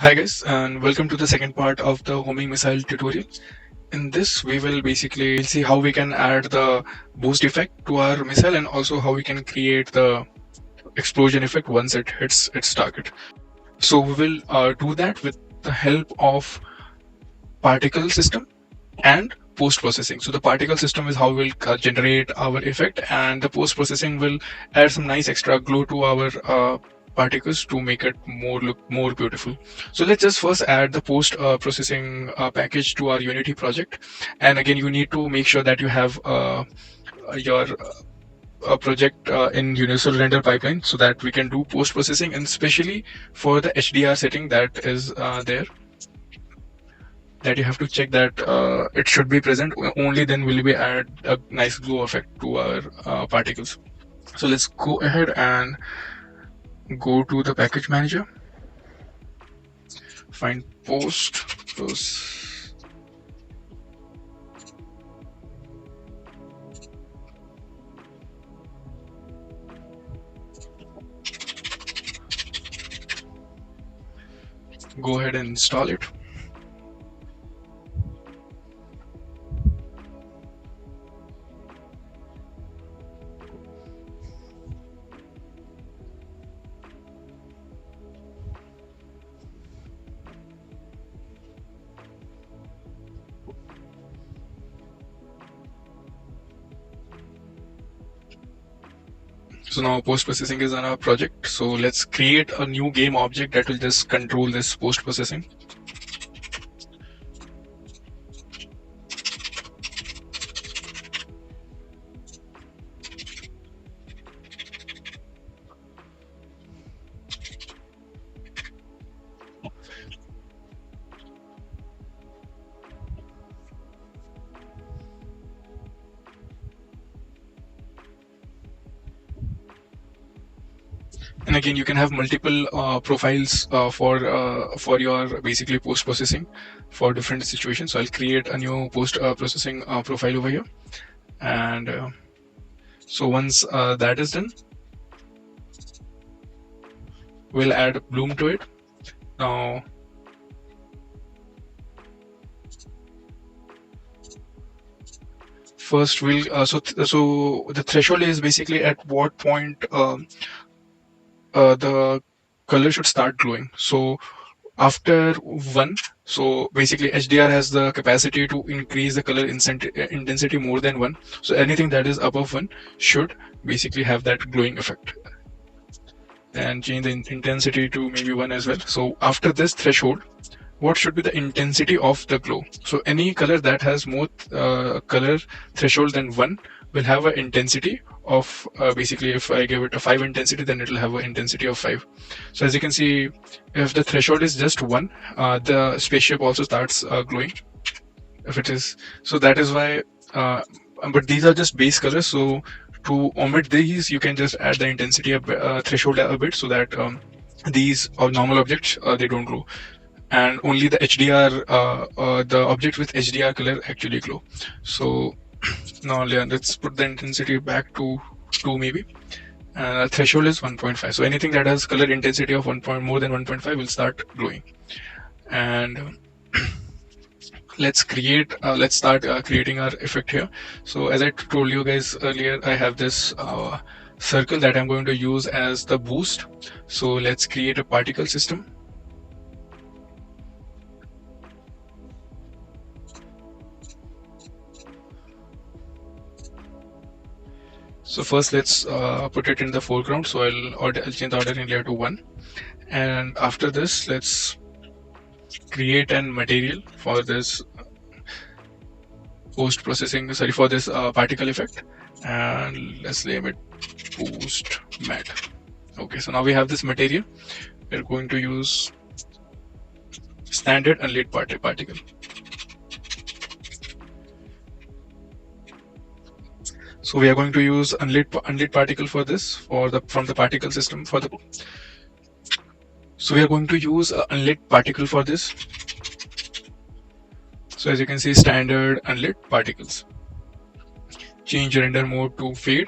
Hi guys, and welcome to the second part of the homing missile tutorial. In this, we will basically see how we can add the boost effect to our missile and also how we can create the explosion effect once it hits its target. So we will do that with the help of particle system and post processing. So the particle system is how we'll generate our effect, and the post processing will add some nice extra glow to our particles to make it look more beautiful. So let's just first add the post processing package to our Unity project. And again, you need to make sure that you have your project in Universal Render Pipeline so that we can do post processing, and especially for the HDR setting that is there, that you have to check that it should be present. Only then will we add a nice glow effect to our particles. So let's go ahead and go to the package manager, find post, go ahead and install it. So now post processing is on our project. So let's create a new game object that will just control this post processing. And again, you can have multiple profiles for your basically post processing for different situations. So I'll create a new post processing profile over here, and so once that is done, we'll add bloom to it. Now first we'll so the threshold is basically at what point the color should start glowing. So after 1, so basically HDR has the capacity to increase the color intensity more than 1. So anything that is above 1 should basically have that glowing effect, and change the intensity to maybe 1 as well. So after this threshold, what should be the intensity of the glow? So any color that has more color threshold than 1 will have an intensity of basically, if I give it a 5 intensity, then it will have an intensity of 5. So as you can see, if the threshold is just 1, the spaceship also starts glowing. If it is, so that is why, but these are just base colors. So to omit these, you can just add the intensity threshold a bit, so that these are normal objects, they don't glow, and only the HDR, the object with HDR color actually glow. So now let's put the intensity back to 2 maybe, and threshold is 1.5. So anything that has color intensity of more than 1.5 will start glowing. And let's start creating our effect here. So as I told you guys earlier, I have this circle that I'm going to use as the boost. So let's create a particle system. So first let's put it in the foreground. So I'll change the ordering layer to 1. And after this, let's create an material for this post processing, sorry, for this particle effect. And let's name it boost mat. Okay, so now we have this material. We're going to use standard unlit particle. So we are going to use unlit particle for this, from the particle system for the. So we are going to use an unlit particle for this. So as you can see, standard unlit particles. Change render mode to fade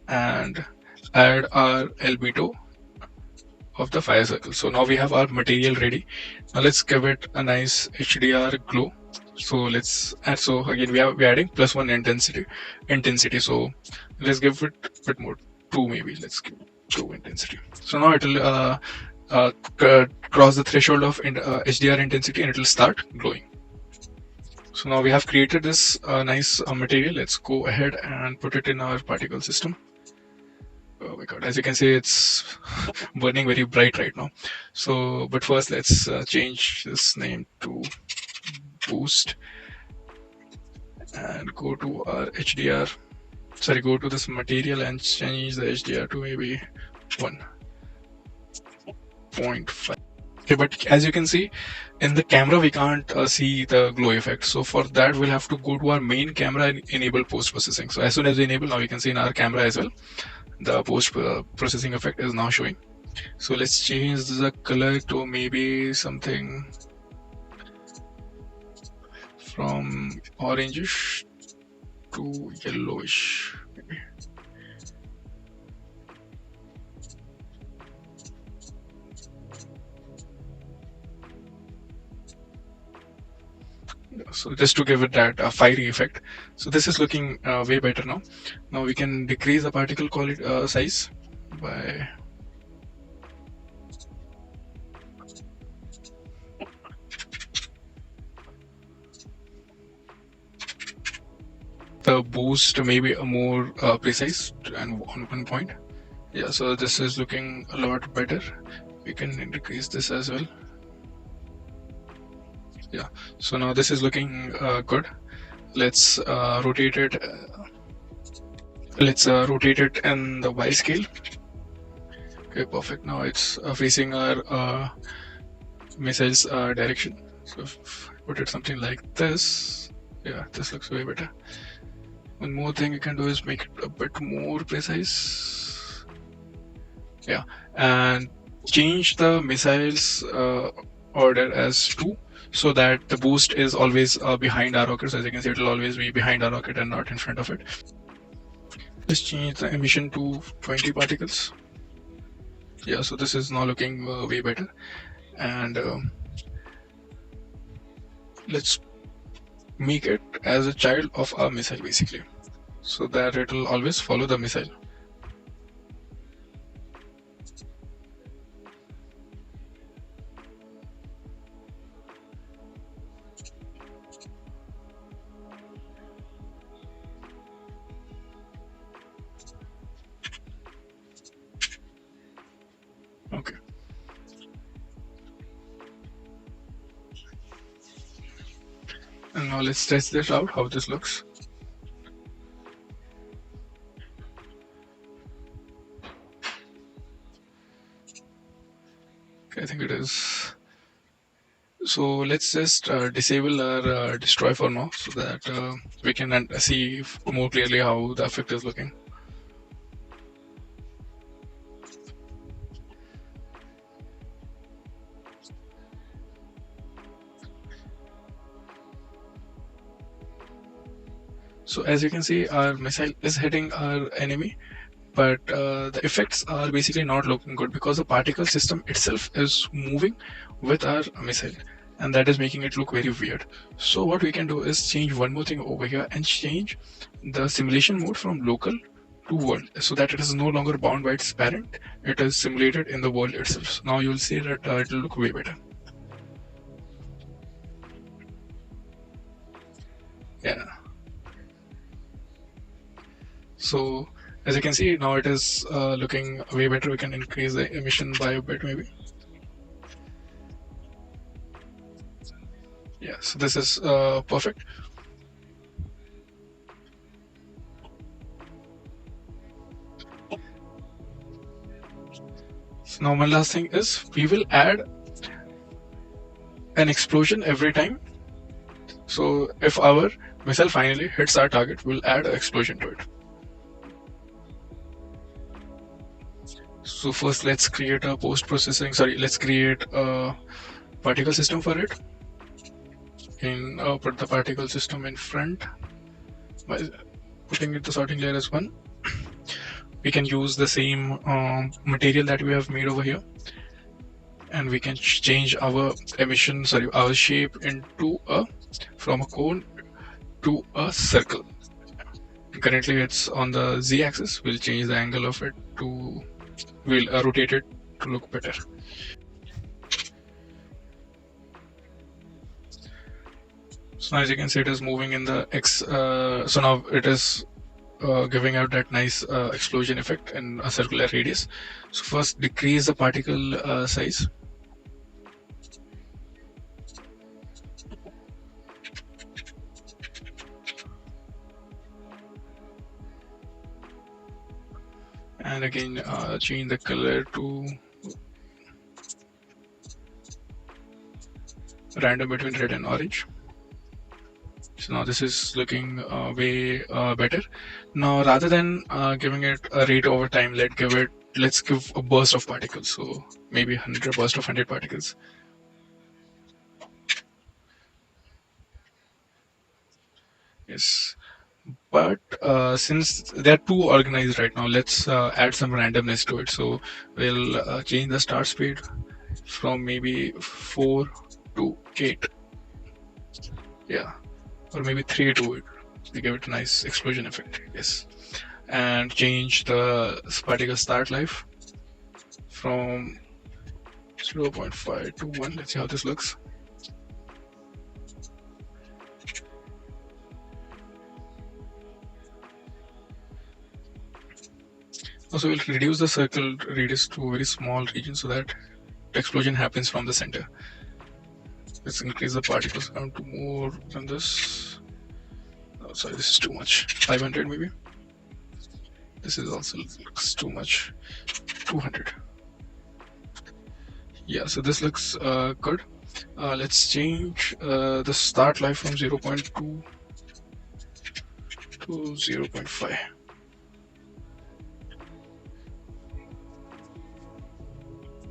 and add our albedo of the fire circle. So now we have our material ready. Now let's give it a nice HDR glow. So let's add, so again we're adding +1 intensity. So let's give it a bit more, 2 maybe. Let's give 2 intensity. So now it will cross the threshold of HDR intensity and it will start glowing. So now we have created this nice material. Let's go ahead and put it in our particle system. Oh my god, as you can see, it's burning very bright right now. So, but first let's change this name to Boost and go to our HDR. Sorry, go to this material and change the HDR to maybe 1.5. Okay, but as you can see, in the camera we can't see the glow effect. So for that we'll have to go to our main camera and enable post processing. So as soon as we enable, now you can see in our camera as well, the post processing effect is now showing. So let's change the color to maybe something from orangish to yellowish maybe. So just to give it that fiery effect. So this is looking way better now. Now we can decrease the particle quality size by the boost maybe a more precise and on 1 point. Yeah, so this is looking a lot better. We can decrease this as well. Yeah, so now this is looking good. Let's rotate it. Let's rotate it in the Y scale. Okay, perfect. Now it's facing our missile's direction. So if I put it something like this, yeah, this looks way better. One more thing you can do is make it a bit more precise. Yeah, and change the missile's order as 2, so that the boost is always behind our rocket. So as you can see, it will always be behind our rocket and not in front of it. Let's change the emission to 20 particles. Yeah, so this is now looking way better. And let's make it as a child of our missile basically, so that it will always follow the missile. Okay. And now let's test this out, how this looks. Okay, I think it is. So let's just disable our destroy for now, so that we can see more clearly how the effect is looking. So as you can see, our missile is hitting our enemy, but the effects are basically not looking good because the particle system itself is moving with our missile, and that is making it look very weird. So what we can do is change one more thing over here and change the simulation mode from local to world, so that it is no longer bound by its parent. It is simulated in the world itself. So now you'll see that it will look way better. Yeah. So as you can see, now it is looking way better. We can increase the emission by a bit maybe. Yeah, so this is perfect. So now one last thing is we will add an explosion every time. So if our missile finally hits our target, we'll add an explosion to it. So first let's create a post-processing, let's create a particle system for it. And put the particle system in front by putting it the sorting layer as 1. We can use the same material that we have made over here, and we can change our our shape into from a cone to a circle. Currently it's on the Z axis. We'll change the angle of it to, we'll rotate it to look better. So now as you can see, it is moving in the X. So now it is giving out that nice explosion effect in a circular radius. So first decrease the particle size. And again change the color to random between red and orange. So now this is looking way better. Now rather than giving it a rate over time, let's give a burst of particles. So maybe 100 burst of 100 particles. Yes. But since they're too organized right now, let's add some randomness to it. So we'll change the start speed from maybe 4 to 8. Yeah, or maybe 3 to 8. We give it a nice explosion effect. Yes. And change the particle start life from 0.5 to 1. Let's see how this looks. Also, we'll reduce the circle radius to a very small region so that the explosion happens from the center. Let's increase the particles count to more than this. Oh, sorry, this is too much. 500 maybe. This is also looks too much. 200. Yeah, so this looks good. Let's change the start life from 0.2 to 0.5.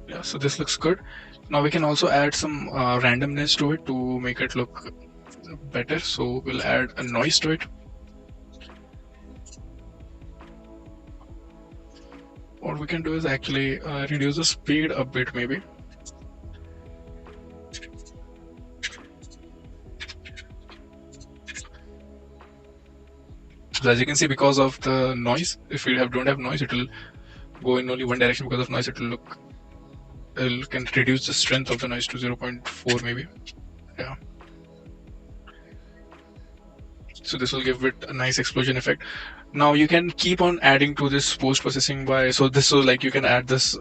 Yeah, so this looks good. Now we can also add some randomness to it to make it look better. So we'll add a noise to it. What we can do is actually reduce the speed a bit maybe. So as you can see, because of the noise, if we don't have noise, it will go in only one direction. Because of noise, it will look, it can reduce the strength of the noise to 0.4 maybe. Yeah. So this will give it a nice explosion effect. Now you can keep on adding to this post processing by, so like you can add this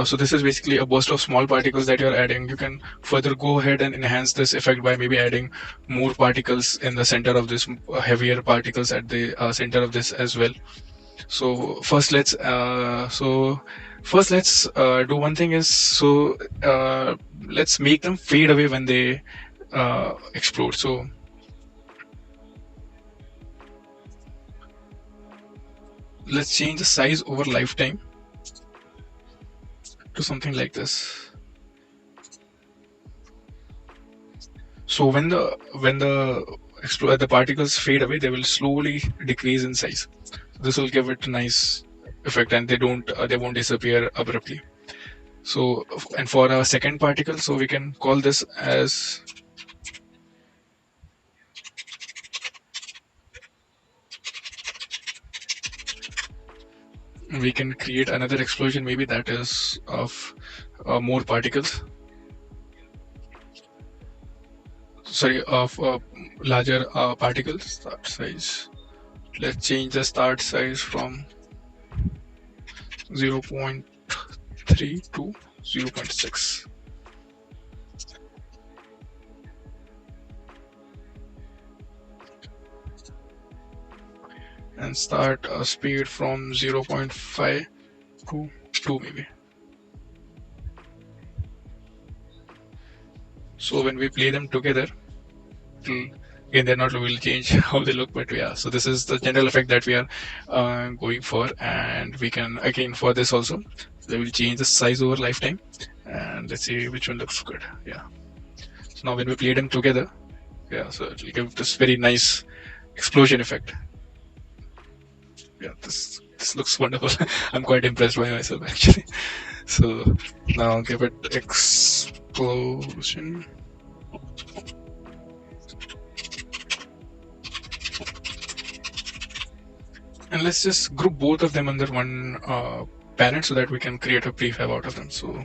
so this is basically a burst of small particles that you're adding. You can further go ahead and enhance this effect by maybe adding more particles in the center of this, heavier particles at the center of this as well. So first let's do one thing is, so let's make them fade away when they explode. So let's change the size over lifetime to something like this. So when the particles fade away, they will slowly decrease in size. This will give it a nice effect, and they won't disappear abruptly. So, and for our second particle, so we can call this as we can create another explosion maybe that is of more particles, sorry, of larger particles. Start size, let's change the start size from 0.3 to 0.6. And start a speed from 0.5 to 2 maybe. So when we play them together, again they're not will change how they look, but yeah, so this is the general effect that we are going for. And we can again for this also, they will change the size over lifetime, and let's see which one looks good. Yeah, so now when we play them together, yeah, so it will give this very nice explosion effect. Yeah, this looks wonderful. I'm quite impressed by myself actually. So now give it explosion. And let's just group both of them under one parent so that we can create a prefab out of them. So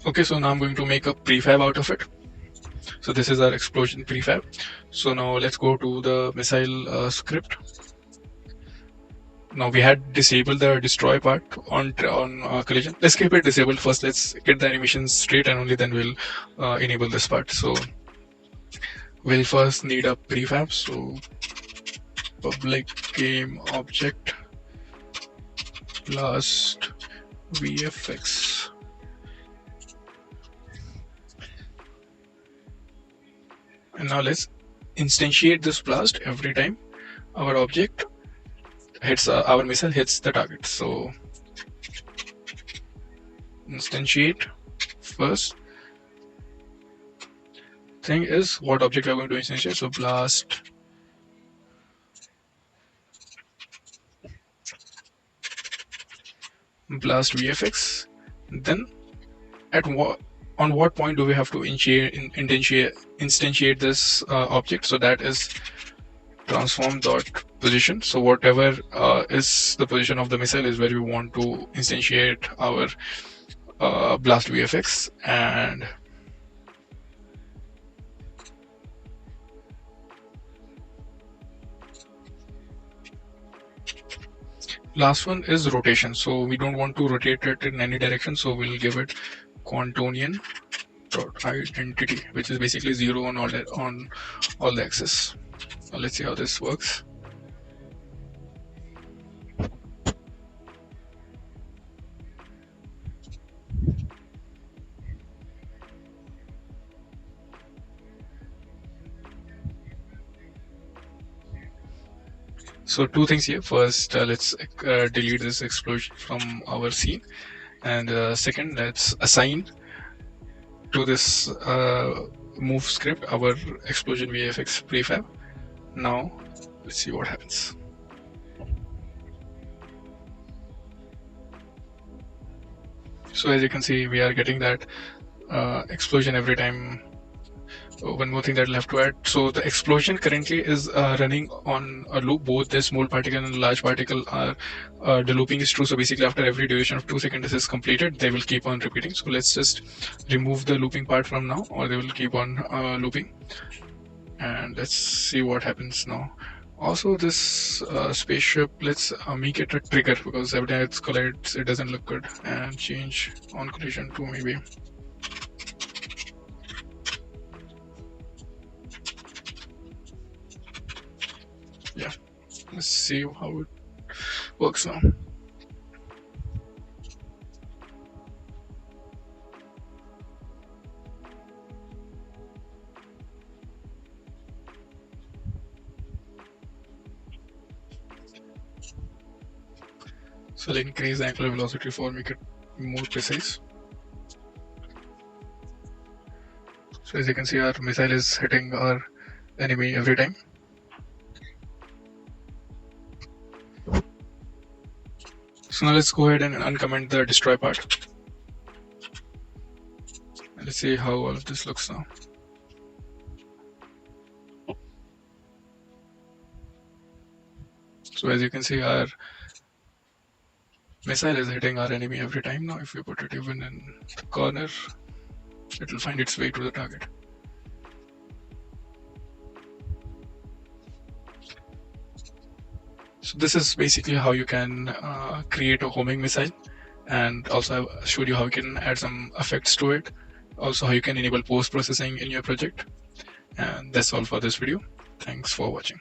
okay, so now I'm going to make a prefab out of it. So this is our explosion prefab. So now let's go to the missile script. Now we had disabled the destroy part on collision. Let's keep it disabled first. Let's get the animations straight, and only then we'll enable this part. So we'll first need a prefab. So public game object blast VFX. And now let's instantiate this blast every time our object hits our missile hits the target. So instantiate first thing is what object we are going to instantiate. So blast VFX. Then at on what point do we have to instantiate this object? So that is transform dot position. So whatever is the position of the missile is where we want to instantiate our blast VFX. And last one is rotation. So we don't want to rotate it in any direction, so we'll give it quantonian dot identity, which is basically 0 on all the axes. Now let's see how this works. So two things here. First, let's delete this explosion from our scene, and second, let's assign to this move script our explosion VFX prefab. Now let's see what happens. So as you can see, we are getting that explosion every time. One more thing that I'll have to add. So the explosion currently is running on a loop. Both the small particle and large particle are the looping is true. So basically after every duration of 2 seconds this is completed, they will keep on repeating. So let's just remove the looping part from now, or they will keep on looping. And let's see what happens now. Also this spaceship, let's make it a trigger, because every time it collides it doesn't look good. And change on collision to maybe yeah. Let's see how it works now. So I'll increase the angular velocity for make it more precise. So as you can see, our missile is hitting our enemy every time. So now let's go ahead and uncomment the destroy part. And let's see how all of this looks now. So as you can see, our missile is hitting our enemy every time. Now if we put it even in the corner, it will find its way to the target. So this is basically how you can create a homing missile, and also I showed you how you can add some effects to it, also how you can enable post-processing in your project. And that's all for this video. Thanks for watching.